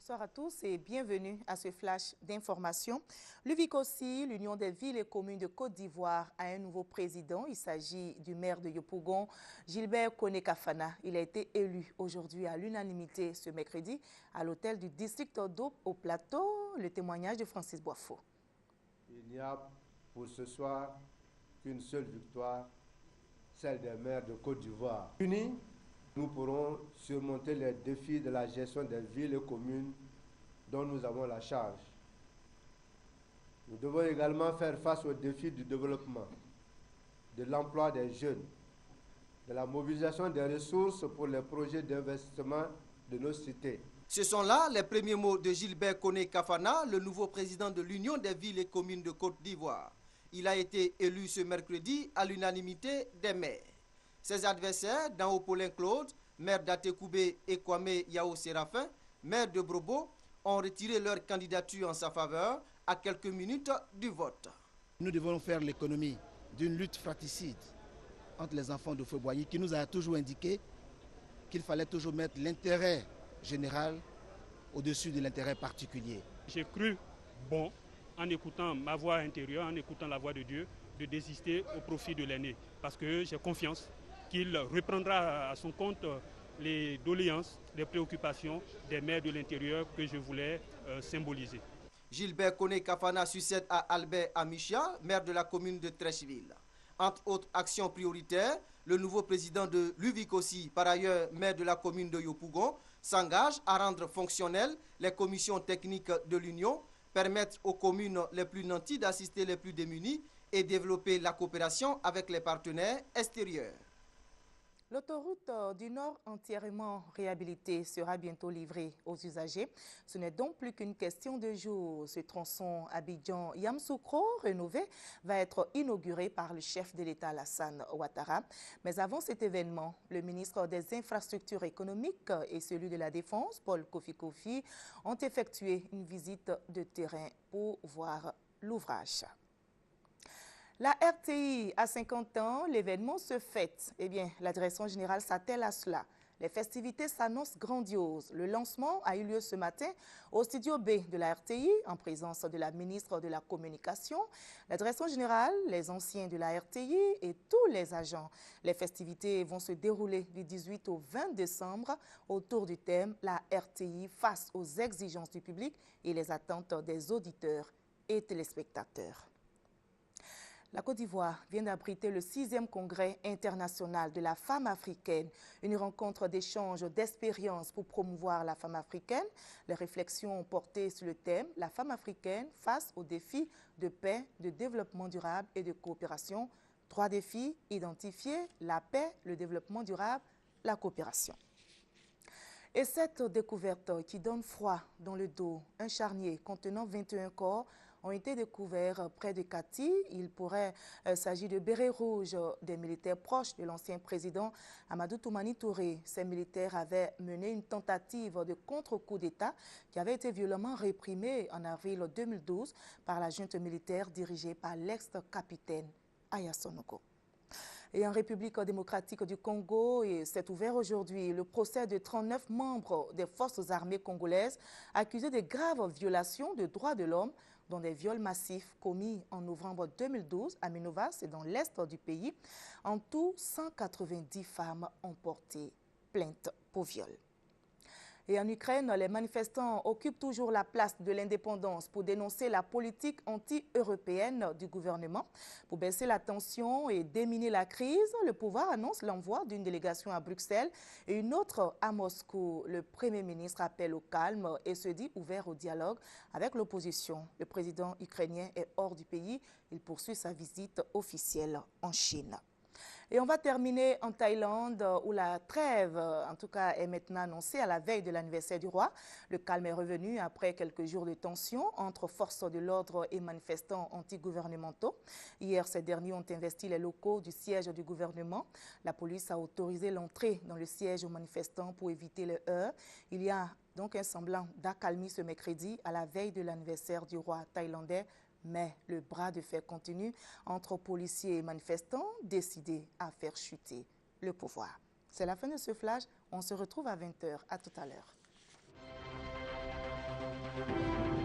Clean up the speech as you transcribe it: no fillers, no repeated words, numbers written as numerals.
Bonsoir à tous et bienvenue à ce flash d'information. L'UVICOSI, l'Union des villes et communes de Côte d'Ivoire, a un nouveau président. Il s'agit du maire de Yopougon, Gilbert Koné Kafana. Il a été élu aujourd'hui à l'unanimité ce mercredi à l'hôtel du district d'Aube au Plateau. Le témoignage de Francis Boifo. Il n'y a pour ce soir qu'une seule victoire, celle des maires de Côte d'Ivoire. Unis, nous pourrons surmonter les défis de la gestion des villes et communes dont nous avons la charge. Nous devons également faire face aux défis du développement, de l'emploi des jeunes, de la mobilisation des ressources pour les projets d'investissement de nos cités. Ce sont là les premiers mots de Gilbert Koné Kafana, le nouveau président de l'Union des villes et communes de Côte d'Ivoire. Il a été élu ce mercredi à l'unanimité des maires. Ses adversaires, Dao Paulin Claude, maire d'Atekoubé et Kwame Yao Séraphin, maire de Brobo, ont retiré leur candidature en sa faveur à quelques minutes du vote. Nous devons faire l'économie d'une lutte fratricide entre les enfants de Feu-Boigny qui nous a toujours indiqué qu'il fallait toujours mettre l'intérêt général au-dessus de l'intérêt particulier. J'ai cru bon, en écoutant ma voix intérieure, en écoutant la voix de Dieu, de désister au profit de l'aîné. Parce que j'ai confiance qu'il reprendra à son compte les doléances, les préoccupations des maires de l'intérieur que je voulais symboliser. Gilbert Koné Kafana succède à Albert Amichia, maire de la commune de Trècheville. Entre autres actions prioritaires, le nouveau président de l'UVICOSI, par ailleurs maire de la commune de Yopougon, s'engage à rendre fonctionnelles les commissions techniques de l'Union, permettre aux communes les plus nantis d'assister les plus démunis et développer la coopération avec les partenaires extérieurs. L'autoroute du Nord entièrement réhabilitée sera bientôt livrée aux usagers. Ce n'est donc plus qu'une question de jours. Ce tronçon Abidjan-Yamsoukro rénové va être inauguré par le chef de l'État Alassane Ouattara. Mais avant cet événement, le ministre des Infrastructures économiques et celui de la Défense, Paul Kofi, ont effectué une visite de terrain pour voir l'ouvrage. La RTI a 50 ans, l'événement se fête. Eh bien, la direction générale s'attelle à cela. Les festivités s'annoncent grandioses. Le lancement a eu lieu ce matin au studio B de la RTI en présence de la ministre de la Communication, la direction générale, les anciens de la RTI et tous les agents. Les festivités vont se dérouler du 18 au 20 décembre autour du thème « La RTI face aux exigences du public et les attentes des auditeurs et téléspectateurs ». La Côte d'Ivoire vient d'abriter le 6e congrès international de la femme africaine, une rencontre d'échange d'expériences pour promouvoir la femme africaine. Les réflexions ont porté sur le thème « La femme africaine face aux défis de paix, de développement durable et de coopération ». 3 défis identifiés, la paix, le développement durable, la coopération. Et cette découverte qui donne froid dans le dos, un charnier contenant 21 corps, ont été découverts près de Kati. Il pourrait s'agir de bérets rouges des militaires proches de l'ancien président Amadou Toumani Touré. Ces militaires avaient mené une tentative de contre-coup d'État qui avait été violemment réprimée en avril 2012 par la junte militaire dirigée par l'ex-capitaine Aya Sonoko. Et en République démocratique du Congo, s'est ouvert aujourd'hui le procès de 39 membres des forces armées congolaises accusés de graves violations de droits de l'homme, dont des viols massifs commis en novembre 2012 à Minova, c'est dans l'est du pays. En tout, 190 femmes ont porté plainte pour viol. Et en Ukraine, les manifestants occupent toujours la place de l'indépendance pour dénoncer la politique anti-européenne du gouvernement. Pour baisser la tension et déminer la crise, le pouvoir annonce l'envoi d'une délégation à Bruxelles et une autre à Moscou. Le Premier ministre appelle au calme et se dit ouvert au dialogue avec l'opposition. Le président ukrainien est hors du pays. Il poursuit sa visite officielle en Chine. Et on va terminer en Thaïlande où la trêve, en tout cas, est maintenant annoncée à la veille de l'anniversaire du roi. Le calme est revenu après quelques jours de tension entre forces de l'ordre et manifestants anti-gouvernementaux. Hier, ces derniers ont investi les locaux du siège du gouvernement. La police a autorisé l'entrée dans le siège aux manifestants pour éviter les heurts. Il y a donc un semblant d'accalmie ce mercredi à la veille de l'anniversaire du roi thaïlandais. Mais le bras de fer continue entre policiers et manifestants décidés à faire chuter le pouvoir. C'est la fin de ce flash. On se retrouve à 20 h. À tout à l'heure. Merci.